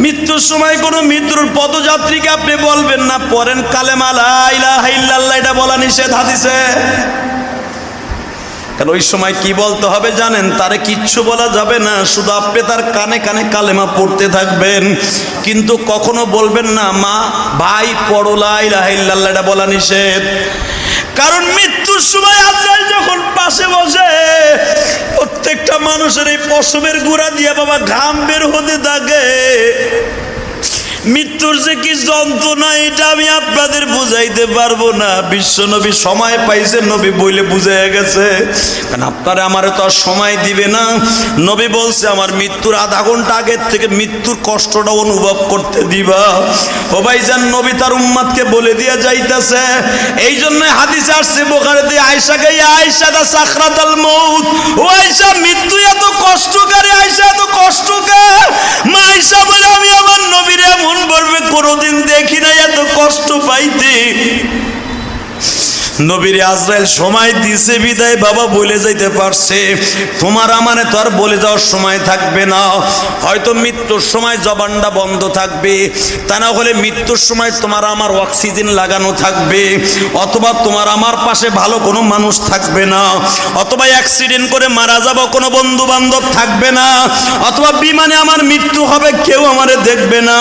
মৃত্যুর সময় কোন মৃত্যুর পদযাত্রীকে আপনি বলবেন না পড়েন কালেমা লা ইলাহা ইল্লাল্লাহ, এটা বলা নিষেধ হাদিসে। কারণ ওই সময় কি বলতে হবে জানেন? তারে কিচ্ছু বলা যাবে না, শুধু আপনি তার কানে কানে কালেমা পড়তে থাকবেন, কিন্তু কখনো বলবেন না মা ভাই পড়ো লা ইলাহা ইল্লাল্লাহ, এটা বলা নিষেধ। কারণ মৃত্যুর সময় আজরাইল যখন পাশে বসে, প্রত্যেকটা মানুষের এই পশমের গুঁড়া দিয়ে বাবা ঘাম বের হতে থাকে। মৃত্যুর যে কি যন্ত্রণা এটা আমি আপনাদের বুঝাইতে পারবো না। বিশ্ব নবী সময় পাইছে, নবী বইলে বুঝাইয়া গেছে। কারণ আপনারা আমারে তো আর সময় দিবে না। নবী বলছে আমার মৃত্যুর আধা ঘন্টা আগের থেকে মৃত্যুর কষ্টটা অনুভব করতে দিবা। ও ভাইজান, নবী তার উম্মতকে বলে দিয়া যাইতেছে। এই জন্য হাদিসে আসছে বুখারীতে, আয়েশাকে আয়েশা দা সাকরাতুল মউত, ও আয়েশা মৃত্যু এত কষ্টকারী, আয়েশা এত কষ্টকর। মা আয়েশা বলে আমি আমার নবীর এমন বলবে কোনদিন দেখি নাই এত কষ্ট পাইতে। নবীর আজরাইল সময় দিছে বিদায় বাবা বলে যাইতে পারছে। তোমার আমারে তো আর বলে যাওয়ার সময় থাকবে না। হয়তো মৃত্যুর সময় জবানটা বন্ধ থাকবে, তা না হলে মৃত্যুর সময় তোমার আমার অক্সিজেন লাগানো থাকবে, অথবা তোমার আমার পাশে ভালো কোনো মানুষ থাকবে না, অথবা অ্যাক্সিডেন্ট করে মারা যাব কোনো বন্ধু বান্ধব থাকবে না, অথবা বিমানে আমার মৃত্যু হবে কেউ আমারে দেখবে না।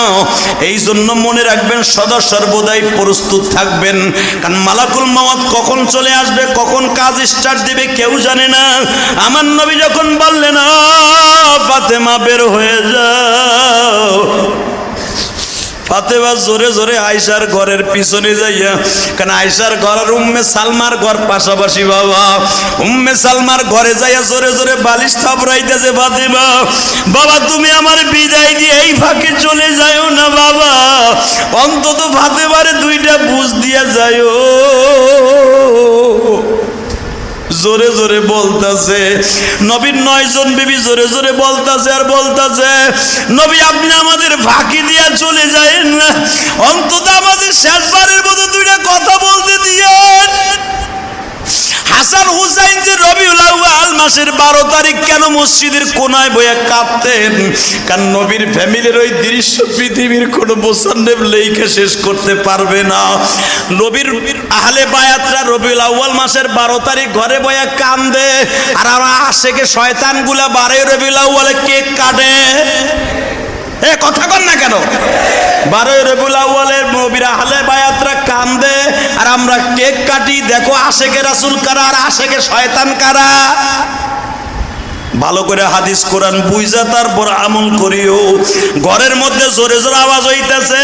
এই জন্য মনে রাখবেন সদা সর্বদাই প্রস্তুত থাকবেন। কারণ মালাকুল মওত কখন চলে আসবে, কখন কাজ স্টার্ট দিবে কেউ জানে না। আমার নবী যখন বললেন ফাতেমা বের হয়ে যাও, ফাতেমা জোরে জোরে আয়েশার ঘরের পিছনে যাইয়া, কারণ আয়েশার ঘর আর উম্মে সালমার ঘর পাশাপাশি বাবা। উম্মে সালমার ঘরে যাইয়া জোরে জোরে বালিশ থাপড়াইতেছে, ফাতেমা বাবা তুমি আমার বিদায় দিয়ে এই ফাঁকে চলে যাও না বাবা, অন্তত ফাতেমারে দুইটা বুঝ দিয়া যাও। জোরে জোরে বলতাছে। নবীর 9 জন বিবি জোরে জোরে বলতাছে আর বলতাছে, নবী আপনি আমাদের ফাঁকি দিয়া চলে যায়েন না, অন্তত আমাদের শেষবারের মতো দুইটা কথা বলতে দিয়েন। হাসান হুসাইন যে রবিউল আউয়াল মাসের 12 তারিখ কেন মসজিদের কোনায় বইয়া কাঁদতেন? কারণ নবীর ফ্যামিলির ওই দৃশ্য পৃথিবীর কোনো মুসান্নেফ লেখা শেষ করতে পারবে না। নবীর আহলে বায়াতরা রবিউল আউয়াল মাসের 12 তারিখ ঘরে বইয়া কান্দে, আর আমার আশেকে শয়তানগুলা 12 রবিউল আউয়ালে কেক কাটে। এ কথা কন না কেন? 12 রবিউল আউয়ালের নবীর আহলে বায়াতরা কান্দে আর আমরা কেক কাটি। দেখো আশেকে রাসূল কারা আর আশেকে শয়তান কারা। ভালো করে হাদিস কোরআন বুঝা তারপর আমল করিও। ঘরের মধ্যে জোরে জোরে আওয়াজ হইতেছে।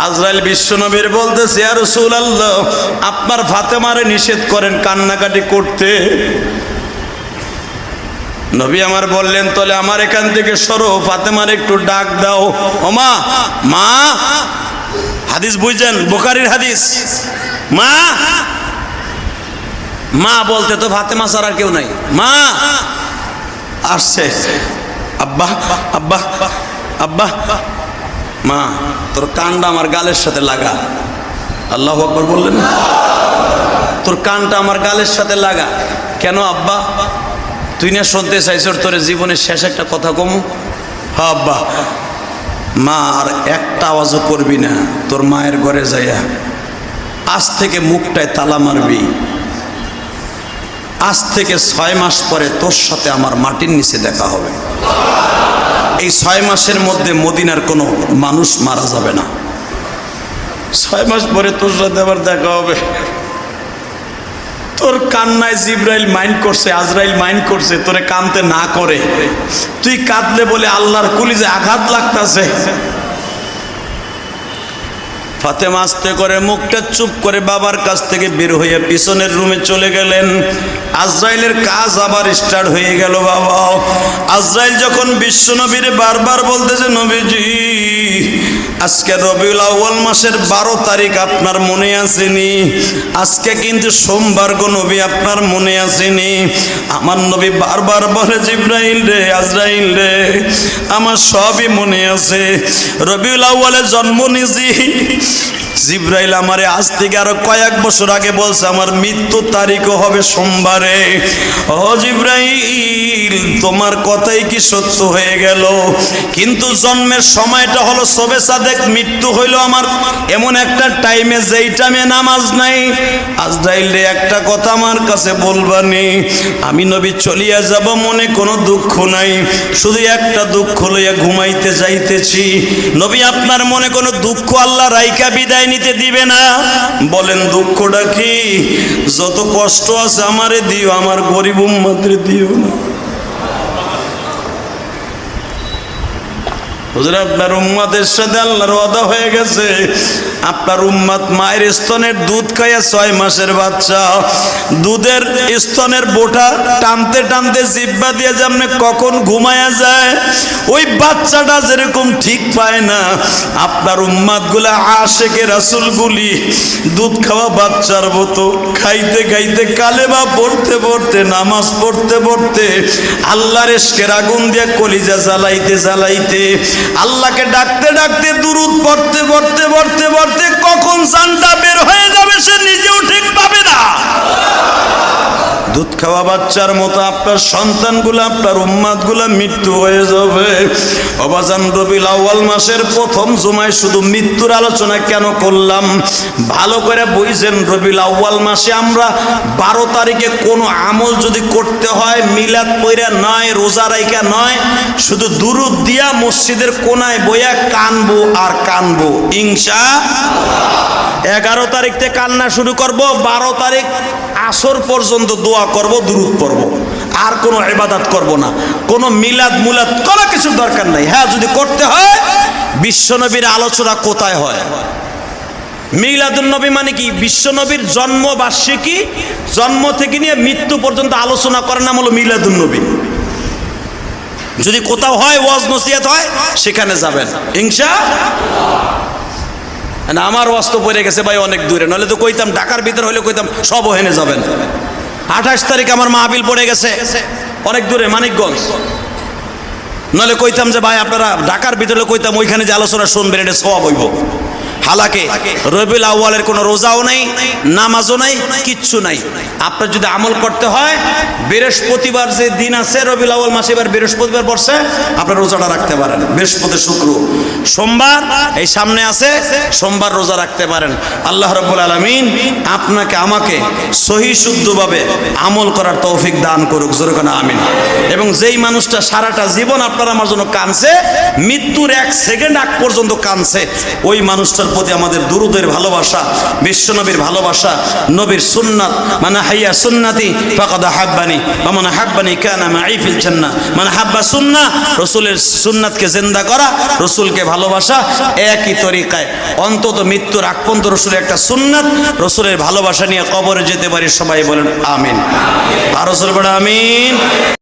আজরাইল বিশ্ব নবীর বলতেছে, ইয়া রাসূলুল্লাহ আপনার ফাতেমারে নিষেধ করেন কান্নাকাটি করতে। নবী আমার বললেন তাহলে আমার এখান থেকে সরো, ফাতেমার একটু ডাক দাও। ও মা, মা, হাদিস বুঝছেন বুখারীর হাদিস। মা, মা বলতে তো ফাতেমা ছাড়া কেউ নাই। মা আসছে। আব্বা আব্বা আব্বা, মা তোর কানটা আমার গালের সাথে লাগা। আল্লাহু আকবার বললেন না? তোর কানটা আমার গালের সাথে লাগা। কেন আব্বা? তুই না শুনতে চাইছর তোর জীবনের শেষ একটা কথা কমু? হ্যাঁ আব্বা। মা আর একটা আওয়াজও করবি না, তোর মায়ের ঘরে যাইয়া আজ থেকে মুখটায় তালা মারবি। আজ থেকে 6 মাস পরে তোর সাথে আমার মাটির নিচে দেখা হবে। এই 6 মাসের মধ্যে মদিনার কোনো মানুষ মারা যাবে না। 6 মাস পরে তোর সাথে আবার দেখা হবে। তোর কান্নায় জিবরাইল মাইন্ড করছে, আজরাইল মাইন্ড করছে, তোরে কাঁদতে না করে তুই কাঁদলে বলে আল্লাহর কলিজায় আঘাত লাগতেছে। ফাতেমা আস্তে করে মুখটা চুপ করে বাবার কাছ থেকে বের হয়ে পিছনের রুমে চলে গেলেন। আজরাইলের কাজ আবার স্টার্ট হয়ে গেল বাবা। আজরাইল যখন বিশ্ব নবীরে বারবার বলতেছে, নবীজি আজকে রবিউল আউয়াল মাসের 12 তারিখ আপনার মনে আসেনি? আজকে কিন্তু সোমবার গো নবী, আপনার মনে আসেনি? আমার নবী বারবার বলে জিবরাইল রে, আজরাইল রে, আমার সবই মনে আছে। রবিউল আউয়ালে জন্ম নিয়েছি, জিবরাইল আমারে আজ থেকে আরো কয়েক বছর আগে বলছে আমার মৃত্যু তারিখও হবে সোমবারে। ও জিবরাইল, তোমার কথাই কি সত্য হয়ে গেল? কিন্তু জন্মের সময়টা হলো সবে সাদেক, মৃত্যু হইল আমার এমন একটা টাইমে যেই টাইমে নামাজ নাই। আজরাইল রে, একটা কথা আমার কাছে বলবানি, আমি নবী চলিয়া যাব, মনে কোনো দুঃখ নাই, শুধু একটা দুঃখ লইয়া ঘুমাইতে যাইতেছি। নবী, আপনার মনে কোনো দুঃখ আল্লাহ রাইকা বিদায় নিতে দিবে না? বলেন দুঃখটা কি? যত কষ্ট আছে আমারে দিও, আমার গরিব উম্মতরে দিও না। হুজুর, আপনার উম্মতের সাথে আল্লাহর ওয়াদা হয়ে গেছে। আপনার উম্মত মায়ের স্তনের দুধ খাইয়া 6 মাসের বাচ্চা, দুধের স্তনের বোটা টানতে টানতে জিহ্বা দিয়ে যেমন কখন ঘুমায়া যায়, ওই বাচ্চাটা যেরকম ঠিক পায় না, আপনার উম্মতগুলা আশেকে রাসূলগুলি দুধ খাওয়া বাচ্চার মতো খাইতে খাইতে, কালেমা পড়তে পড়তে, নামাজ পড়তে পড়তে, আল্লাহর ইশকের আগুন দিয়ে কলিজা জ্বালাইতে জ্বালাইতে, আল্লাহকে ডাকতে ডাকতে, দুরূদ পড়তে পড়তে পড়তে পড়তে কখন জানটা বের হয়ে যাবে সে নিজেও ঠিক পাবে না। দুধ খাওয়া বাচ্চার মতো আপনার সন্তানগুলো, আপনার উম্মতগুলো মৃত্যু হয়ে যাবে। অবাজান, রবিউল আউয়াল মাসের প্রথম জুমায় শুধু মৃত্যুর আলোচনা কেন করলাম ভালো করে বুঝেন। রবিউল আউয়াল মাসে আমরা 12 তারিখে কোনো আমল যদি করতে হয়, মিলাদ পইরা নয়, রোজা রাইখা নয়, শুধু দুরূদ দিয়া মসজিদের কোনায় বইয়া কানবো আর কানবো ইনশাআল্লাহ। 11 তারিখ থেকে কান্না শুরু করব, 12 তারিখ আসর পর্যন্ত দোয়া করব, দুরূদ পড়ব, আর কোনো ইবাদত করব না। কোনো মিলাদ মুলাদ কোনো কিছু দরকার নাই। হ্যাঁ, যদি করতে হয় বিশ্বনবীর আলোচনা কোথায় হয়? মিলাদুন নবী মানে কি? বিশ্বনবীর জন্মবার্ষিকী, জন্ম থেকে নিয়ে মৃত্যু পর্যন্ত আলোচনা করার নাম হলো মিলাদুন নবী। যদি কোথাও হয় ওয়াজ নসিহত হয়, সেখানে যাবেন ইনশাআল্লাহ। আমার ওয়াজ তো পড়ে গেছে ভাই অনেক দূরে, নাহলে তো কইতাম ঢাকার ভিতর হলে কইতাম সব ওখানে যাবেন। 28 তারিখ আমার মাহফিল পড়ে গেছে অনেক দূরে, মানিকগঞ্জ, নাহলে কইতাম যে ভাই আপনারা ঢাকার ভিতরে, কইতাম ওইখানে যে আলোচনা শুনবেন, এটা সওয়াব হইব। হালাকে রবিউল আউয়ালের কোনো রোজাও নাই, নামাজও নাই, কিচ্ছু নাই। আপনার যদি আমল করতে হয়, বৃহস্পতিবার যে দিন আছে রবিউল আউয়াল মাসে, এবার বৃহস্পতিবার পড়ছে, আপনার রোজাটা রাখতে পারেন। বৃহস্পতি, শুক্র, সোমবার এই সামনে আছে, সোমবার রোজা রাখতে পারেন। আল্লাহ রাব্বুল আলামিন আপনাকে আমাকে সহি শুদ্ধভাবে আমল করার তৌফিক দান করুক, জোরে কোন আমিন। এবং যেই মানুষটা সারাটা জীবন আপনার আমার জন্য কাঁদছে, মৃত্যুর 1 সেকেন্ড আগ পর্যন্ত কাঁদছে, ওই মানুষটার প্রতি আমাদের দুরূদের ভালোবাসা, বিশ্বনবীর ভালোবাসা, নবীর সুন্নাত, মানে হাইয়া সুন্নাতি ফাকাদ হাব্বানি ওয়া মান হাব্বানি কানা মাই ফিল জান্নাহ। মানে হাব্বা সুন্নাহ, রাসূলের সুন্নাতকে জিন্দা করা, রাসূলকে ভালোবাসা, একই তরিকায় অন্তত মৃত্যুর আগ পর্যন্ত রাসূলের একটা সুন্নাত, রাসূলের ভালোবাসা নিয়ে কবরে যেতে পারি। সবাই বলেন আমিন। আর রাসূল বলেন আমিন।